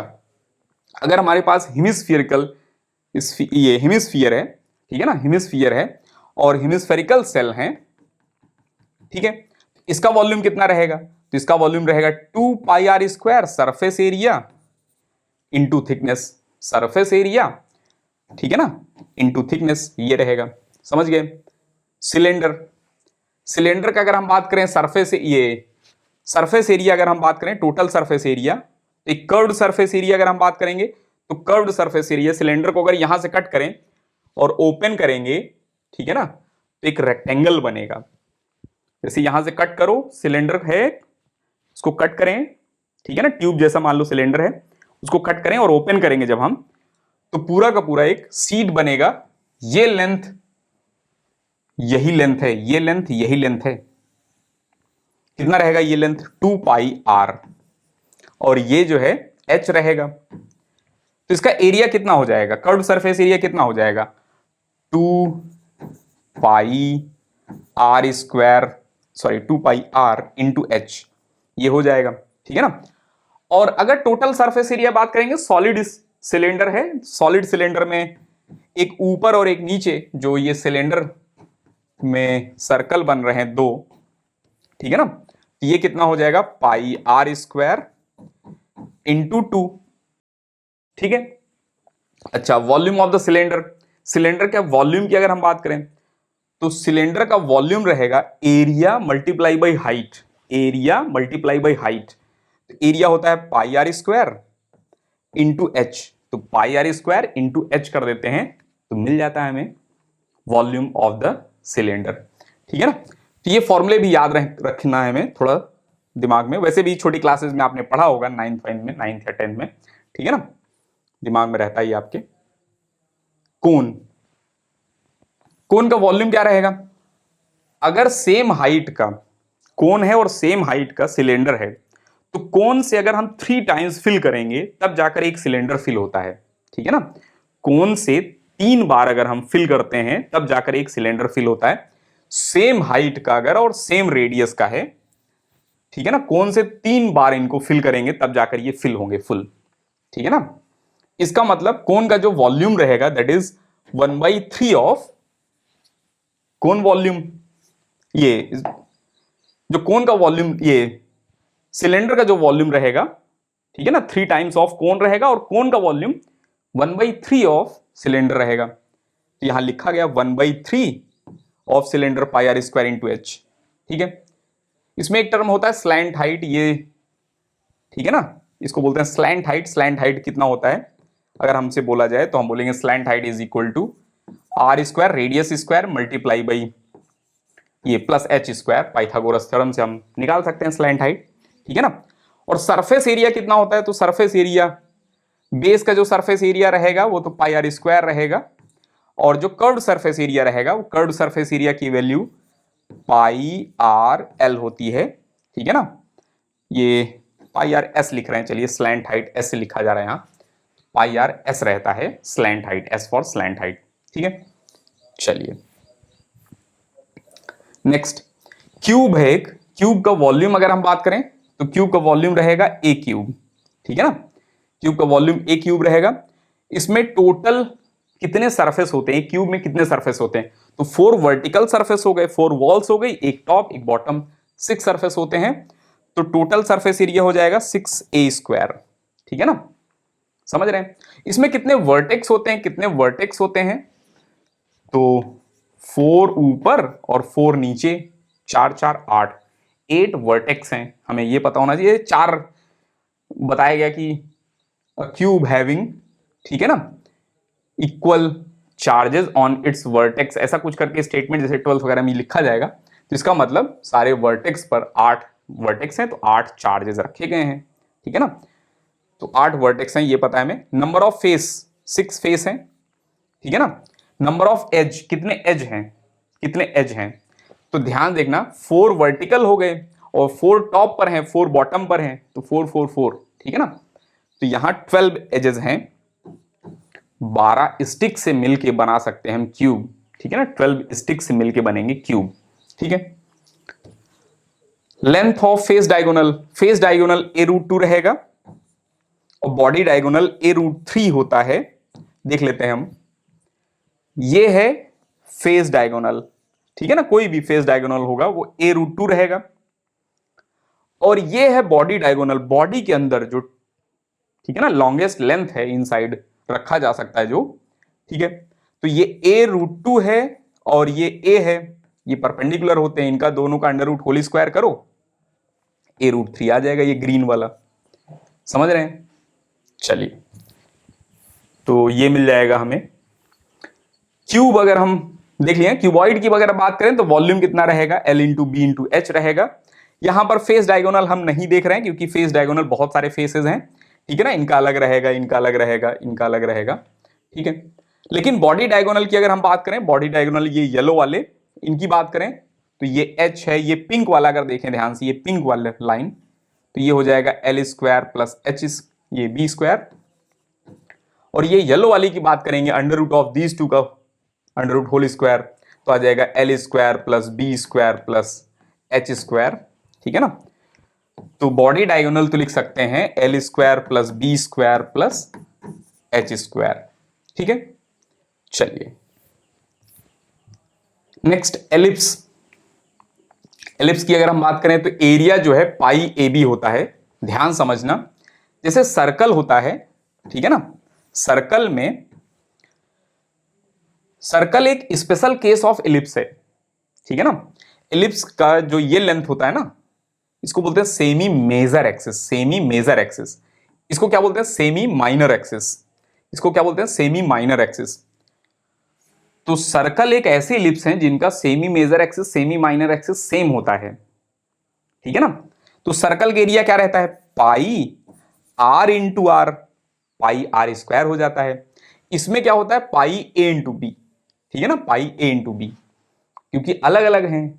अगर हमारे पास हेमिस्फियरिकल ये हेमिस्फियर है, ठीक है ना, हेमिस्फियर है और हेमिस्फेरिकल सेल हैं, ठीक है, इसका वॉल्यूम कितना रहेगा, तो इसका वॉल्यूम रहेगा 2πr² surface area into thickness, surface area, ठीक है ना, इंटू थिकनेस, ये रहेगा। समझ गए? सिलेंडर, सिलेंडर का अगर हम बात करें सरफेस, ये सरफेस एरिया अगर हम बात करें, टोटल सरफेस एरिया, एक कर्व्ड सरफेस एरिया अगर हम बात करेंगे तो कर्व्ड सरफेस एरिया सिलेंडर को अगर यहां से कट करें और ओपन करेंगे, ठीक है ना, तो एक रेक्टेंगल बनेगा। जैसे यहां से कट करो, सिलेंडर है, उसको कट करें, ठीक है ना, ट्यूब जैसा मान लो सिलेंडर है, उसको कट करें और ओपन करेंगे जब हम, तो पूरा का पूरा एक सीट बनेगा। ये लेंथ यही लेंथ है, ये लेंथ यही लेंथ है, कितना रहेगा ये लेंथ 2πr, और ये जो है h रहेगा। तो इसका एरिया कितना हो जाएगा, कर्व्ड सरफेस एरिया कितना हो जाएगा 2πr इंटू h, ये हो जाएगा, ठीक है ना। और अगर टोटल सरफेस एरिया बात करेंगे, सॉलिड सिलेंडर है, सॉलिड सिलेंडर में एक ऊपर और एक नीचे, जो ये सिलेंडर में सर्कल बन रहे हैं दो, ठीक है ना, ये कितना हो जाएगा πr² इंटू 2, ठीक है। अच्छा, volume of the cylinder, cylinder का वॉल्यूम की अगर हम बात करें तो सिलेंडर का वॉल्यूम रहेगा area multiply by height, area multiply by height, तो एरिया होता है πr² इंटू h, तो πr² इंटू h कर देते हैं तो मिल जाता है हमें वॉल्यूम ऑफ द सिलेंडर, ठीक है ना। तो ये फॉर्मूले भी याद रखना है हमें थोड़ा दिमाग में, वैसे भी छोटी क्लासेस में आपने पढ़ा होगा, 9th में, 9th या 10th में, ठीक है ना, दिमाग में रहता ही आपके। कोन, कोन का वॉल्यूम क्या रहेगा, अगर सेम हाइट का कोन है और सेम हाइट का सिलेंडर है, तो कोन से अगर हम 3 टाइम्स फिल करेंगे तब जाकर एक सिलेंडर फिल होता है, ठीक है ना। कोन से 3 बार अगर हम फिल करते हैं तब जाकर एक सिलेंडर फिल होता है, सेम हाइट का अगर और सेम रेडियस का है, ठीक है ना, कोन से 3 बार इनको फिल करेंगे तब जाकर ये फिल होंगे फुल, ठीक है ना। इसका मतलब कोन का जो वॉल्यूम रहेगा that is 1/3 of cone volume, ये जो कोन का वॉल्यूम, ये सिलेंडर का जो वॉल्यूम रहेगा, ठीक है ना, 3 टाइम्स ऑफ कोन रहेगा, और कोन का वॉल्यूम 1/3 ऑफ सिलेंडर रहेगा। तो यहां लिखा गया 1/3 of cylinder pi r square into h. ठीक है, इसमें एक टर्म होता है स्लैंट हाइट, ये ठीक है ना, इसको बोलते हैं स्लैंट हाइट। स्लैंट हाइट कितना होता है अगर हमसे बोला जाए तो हम बोलेंगे slant height is equal to r square radius square multiply by ये plus h square. Pythagoras theorem से हम निकाल सकते हैं स्लैंट हाइट, ठीक है ना। और सरफेस एरिया कितना होता है, तो सरफेस एरिया, बेस का जो सरफेस एरिया रहेगा वो तो पाई आर स्क्वायर रहेगा, और जो कर्व्ड सरफेस एरिया रहेगा वो कर्व्ड सरफेस एरिया की वैल्यू पाई आर एल होती है, ठीक है ना। ये पाई आर एस लिख रहे हैं, चलिए स्लैंट हाइट एस से लिखा जा रहा है यहाँ, पाई आर एस रहता है slant height, S for slant height, ठीक है। चलिए नेक्स्ट, क्यूब है एक, क्यूब का वॉल्यूम अगर हम बात करें तो क्यूब का वॉल्यूम रहेगा ए क्यूब, ठीक है ना। क्यूब का वॉल्यूम ए क्यूब रहेगा। इसमें टोटल कितने सरफेस होते हैं, क्यूब में कितने सरफेस होते हैं, तो 4 वर्टिकल सरफेस हो गए, 4 वॉल्स हो गई, एक टॉप एक बॉटम, 6 सरफेस होते हैं। तो टोटल सरफेस एरिया हो जाएगा 6a स्क्वायर, ठीक है ना, समझ रहे हैं। इसमें कितने वर्टेक्स होते हैं, कितने वर्टेक्स होते हैं, तो 4 ऊपर और 4 नीचे, 4 4 8, 8 वर्टेक्स हैं, हमें ये पता होना चाहिए। 4 बताया गया कि क्यूब हैविंग, ठीक है ना, equal charges on it's vertex, ऐसा कुछ करके स्टेटमेंट जैसे 12 वगैरह में लिखा जाएगा। तो इसका मतलब सारे वर्टेक्स पर 8 वर्टेक्स हैं तो 8 चार्जेस रखे गए हैं, ठीक है ना। तो 8 वर्टेक्स हैं ये पता है हमें। नंबर ऑफ फेस 6 फेस हैं, ठीक है ना। नंबर ऑफ एज, कितने एज हैं, कितने एज हैं, तो ध्यान देखना 4 वर्टिकल हो गए और 4 टॉप पर हैं, 4 बॉटम पर हैं, तो 4 4 4, ठीक है ना। तो यहां 12 एजेस हैं, 12 स्टिक से मिलके बना सकते हैं हम क्यूब, ठीक है ना, 12 स्टिक से मिलके बनेंगे क्यूब, ठीक है। Length of face diagonal, face diagonal a√2 रहेगा और बॉडी डायगोनल a√3 होता है। देख लेते हैं हम, ये है फेस डायगोनल, ठीक है ना, कोई भी फेस डायगोनल होगा वो a√2 रहेगा, और ये है बॉडी डायगोनल, बॉडी के अंदर जो, ठीक है ना, लॉन्गेस्ट लेंथ है इनसाइड रखा जा सकता है जो, ठीक है। तो ये a√2 है और ये a है, ये परपेंडिकुलर होते हैं, इनका दोनों का अंडर रूट होल स्क्वायर करो, a√3 आ जाएगा, ये ग्रीन वाला, समझ रहे हैं। चलिए तो ये मिल जाएगा हमें। क्यूब अगर हम देख लिया, क्यूबॉइड की अगर बात करें तो वॉल्यूम कितना रहेगा, L into b into h रहेगा। यहां पर फेस डायगोनल हम नहीं देख रहे हैं क्योंकि फेस डायगोनल बहुत सारे फेसेस हैं, ठीक है ना, इनका अलग रहेगा, इनका अलग रहेगा, इनका अलग रहेगा, ठीक है। लेकिन बॉडी डायगोनल की अगर हम बात करें, बॉडी डायगोनल ये येलो वाले, इनकी बात करें तो ये H है, ये पिंक वाला अगर देखें ध्यान से, ये पिंक वाला लाइन, तो ये हो जाएगा L स्क्वायर प्लस एच, ये बी स्क्वायर। और ये येलो वाली की बात करेंगे, under root of these two का अंडर रूट होल स्क्वायर, तो आ जाएगा L square plus b square plus h square, ठीक है ना। तो बॉडी डायगोनल तो लिख सकते हैं L square plus b square plus h square, ठीक है। चलिए नेक्स्ट, एलिप्स। एलिप्स की अगर हम बात करें तो एरिया जो है पाई ए बी होता है, ध्यान समझना। जैसे सर्कल होता है, ठीक है ना, सर्कल में, सर्कल एक स्पेशल केस ऑफ एलिप्स है, ठीक है ना। एलिप्स का जो ये लेंथ होता है ना, इसको बोलते हैं semi major axis, semi major axis. इसको क्या बोलते हैं, सेमी माइनर एक्सिस। इसको क्या बोलते हैं, सेमी माइनर एक्सिस। तो सर्कल एक ऐसी एलिप्स हैं जिनका semi major axis semi minor axis same होता है, ठीक है ना। तो सर्कल का एरिया क्या रहता है, pi r into r, pi r square हो जाता है। इसमें क्या होता है, पाई ए इंटू बी, ठीक है ना, पाई ए इंटू बी, क्योंकि अलग अलग हैं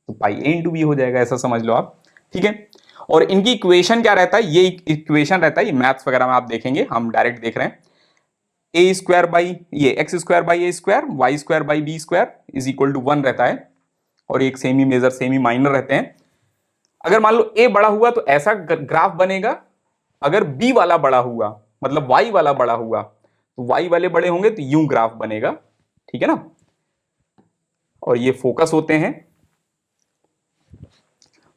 तो पाई ए इंटू बी हो जाएगा, ऐसा समझ लो आप, ठीक है। और इनकी इक्वेशन क्या रहता है, ये इक्वेशन रहता है, ये मैथ्स वगैरह में आप देखेंगे, हम डायरेक्ट देख रहे हैं, ए स्क्वायर बाई ये x square by a square, y square by b square is equal to 1 रहता है, और एक सेमी मेजर सेमी माइनर रहते हैं। अगर मान लो ए बड़ा हुआ तो ऐसा ग्राफ बनेगा, अगर बी वाला बड़ा हुआ मतलब वाई वाला बड़ा हुआ तो वाई वाले बड़े होंगे तो यूं ग्राफ बनेगा, ठीक है ना। और ये फोकस होते हैं।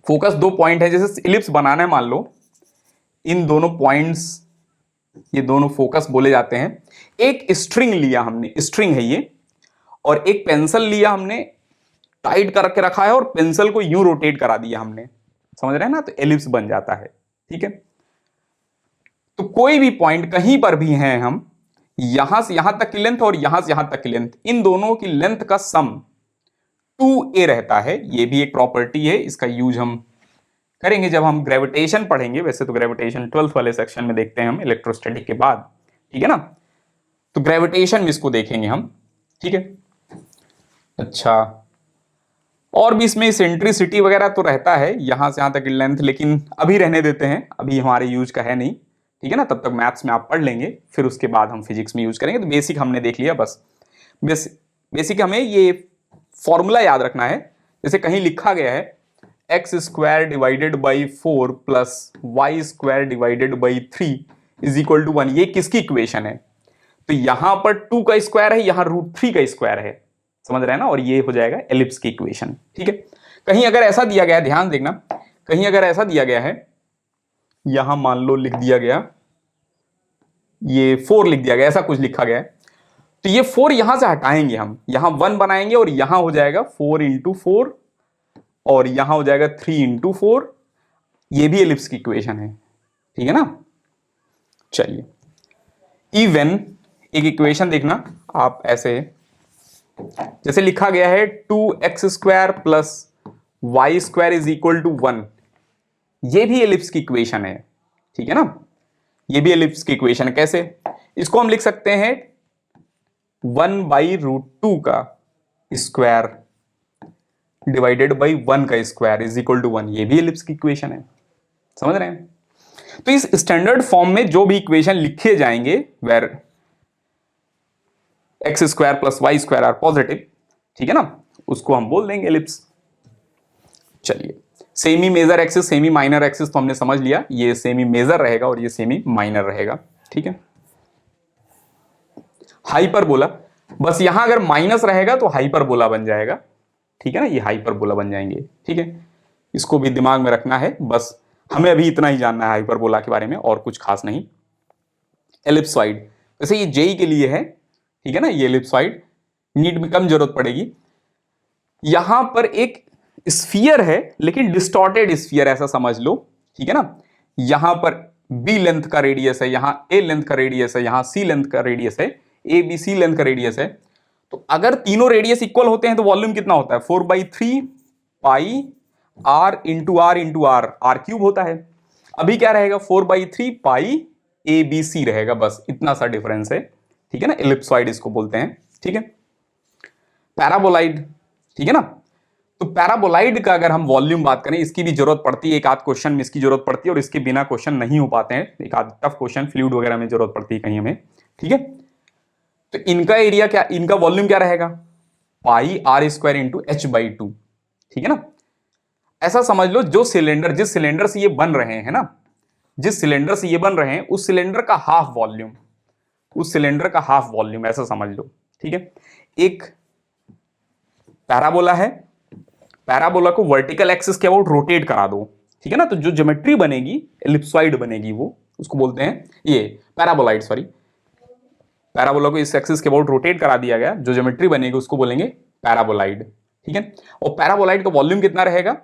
फोकस दो पॉइंट है, जैसे इलिप्स बनाना है मान लो, इन दोनों पॉइंट्स, ये दोनों फोकस बोले जाते हैं। एक स्ट्रिंग लिया हमने, स्ट्रिंग है ये, और एक पेंसिल लिया हमने, टाइट करके रखा है और पेंसिल को यूं रोटेट करा दिया हमने, समझ रहे हैं ना, तो एलिप्स बन जाता है। ठीक है, तो कोई भी पॉइंट कहीं पर भी हैं हम, यहां से यहां तक की लेंथ और यहां से यहां तक की लेंथ, इन दोनों की लेंथ का सम 2a रहता है। ये भी एक प्रॉपर्टी है, इसका यूज हम करेंगे जब हम ग्रेविटेशन पढ़ेंगे। वैसे तो ग्रेविटेशन 12th वाले सेक्शन में देखते हैं हम इलेक्ट्रोस्टैटिक के बाद, ठीक है ना, तो ग्रेविटेशन में इसको देखेंगे हम। ठीक है, अच्छा, और भी इसमें सेंट्रिसिटी वगैरह तो रहता है यहां से यहां तक की लेंथ, लेकिन अभी रहने देते हैं, अभी हमारे यूज का है नहीं। ठीक है ना, तब तक मैथ्स में आप पढ़ लेंगे, फिर उसके बाद हम फिजिक्स में यूज करेंगे। तो बेसिक हमने देख लिया बस। बेसिक हमें ये फॉर्मूला याद रखना है। जैसे कहीं लिखा गया है x square divided by 4 plus y square divided by 3 is equal to 1, ये किसकी इक्वेशन है? तो यहां पर 2 का स्क्वायर है, यहां √3 का स्क्वायर है, समझ रहे हैं ना, और ये हो जाएगा एलिप्स की इक्वेशन। ठीक है, कहीं अगर ऐसा दिया गया है, ध्यान देखना, कहीं अगर ऐसा दिया गया है, यहां मान लो लिख दिया गया, ये 4 लिख दिया गया, ऐसा कुछ लिखा गया है, तो ये 4 यहां से हटाएंगे हम, यहां 1 बनाएंगे और यहां हो जाएगा 4 × 4 और यहां हो जाएगा 3 × 4, ये भी एलिप्स की इक्वेशन है। ठीक है ना, चलिए, इवन एक इक्वेशन देखना आप, ऐसे जैसे लिखा गया है 2x² plus y square is equal to 1, ये भी एलिप्स की इक्वेशन है। ठीक है ना, ये भी एलिप्स की इक्वेशन है। कैसे? इसको हम लिख सकते हैं 1/√2 का स्क्वायर डिवाइडेड बाई 1 का स्क्वायर इज इक्वल टू 1, ये भी एलिप्स की इक्वेशन है, समझ रहे हैं। तो इस स्टैंडर्ड फॉर्म में जो भी इक्वेशन लिखे जाएंगे, where x² plus y square are positive, ठीक है ना, उसको हम बोल देंगे एलिप्स। चलिए, semi major axis, semi minor axis तो हमने समझ लिया, ये सेमी मेजर रहेगा और ये सेमी माइनर रहेगा। ठीक है, हाइपरबोला, बस यहां अगर माइनस रहेगा तो हाइपरबोला बन जाएगा। ठीक है ना, ये हाइपरबोला बन जाएंगे। ठीक है, इसको भी दिमाग में रखना है, बस हमें अभी इतना ही जानना है हाइपरबोला के बारे में, और कुछ खास नहीं। एलिप्सॉइड, वैसे ये जेई के लिए है, ठीक है ना, ये एलिप्सॉइड नीट में कम जरूरत पड़ेगी। यहां पर एक स्फीयर है, लेकिन डिस्टॉर्टेड स्फीयर ऐसा समझ लो। ठीक है ना, यहां पर बी लेंथ का रेडियस है, यहां ए लेंथ का रेडियस है, यहां सी लेंथ का रेडियस है, ए बी सी लेंथ का रेडियस है। तो अगर तीनों रेडियस इक्वल होते हैं तो वॉल्यूम कितना होता है? 4/3 pi r into r r cube होता है। अभी क्या रहेगा? 4/3 पाई ए बी सी रहेगा, बस इतना सा डिफरेंस है। ठीक है ना, एलिप्सॉइड इसको बोलते हैं। ठीक है, पैराबोलाइड, ठीक है ना, तो पैराबोलाइड का अगर हम वॉल्यूम बात करें, इसकी भी जरूरत पड़ती है, एक आध क्वेश्चन में इसकी जरूरत पड़ती है, और इसके बिना क्वेश्चन नहीं हो पाते हैं, एक आध टफ क्वेश्चन फ्लूइड वगैरह में जरूरत पड़ती है कहीं हमें। ठीक है, तो इनका एरिया क्या, इनका वॉल्यूम क्या रहेगा? पाई r² इंटू h/2। ठीक है ना, ऐसा समझ लो, जो सिलेंडर, जिस सिलेंडर से ये बन रहे हैं ना, जिस सिलेंडर से ये बन रहे हैं, उस सिलेंडर का हाफ वॉल्यूम, उस सिलेंडर का हाफ वॉल्यूम, ऐसा समझ लो। ठीक है, एक पैराबोला है, पैराबोला को वर्टिकल एक्सिस के अबाउट रोटेट करा दो। ठीक है ना, तो जो ज्योमेट्री बनेगी, एलिप्सॉइड बनेगी, वो उसको बोलते हैं ये पैराबोलाइड, सॉरी, पैराबोला को इस एक्सिस के अबाउट रोटेट करा दिया गया, जो ज्योमेट्री बनेगी उसको बोलेंगे पैराबोलाइड। ठीक है, और पैराबोलाइड का वॉल्यूम कितना रहेगा?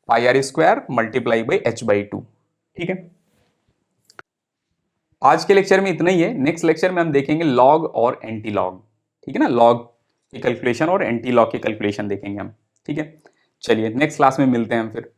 πr² multiply by h/2। ठीक है, आज के लेक्चर में इतना ही है। नेक्स्ट लेक्चर में हम देखेंगे लॉग और एंटी लॉग। ठीक है ना, लॉग की कैलकुलेशन और एंटी लॉग की कैलकुलेशन देखेंगे हम। ठीक है, चलिए नेक्स्ट क्लास में मिलते हैं हम फिर।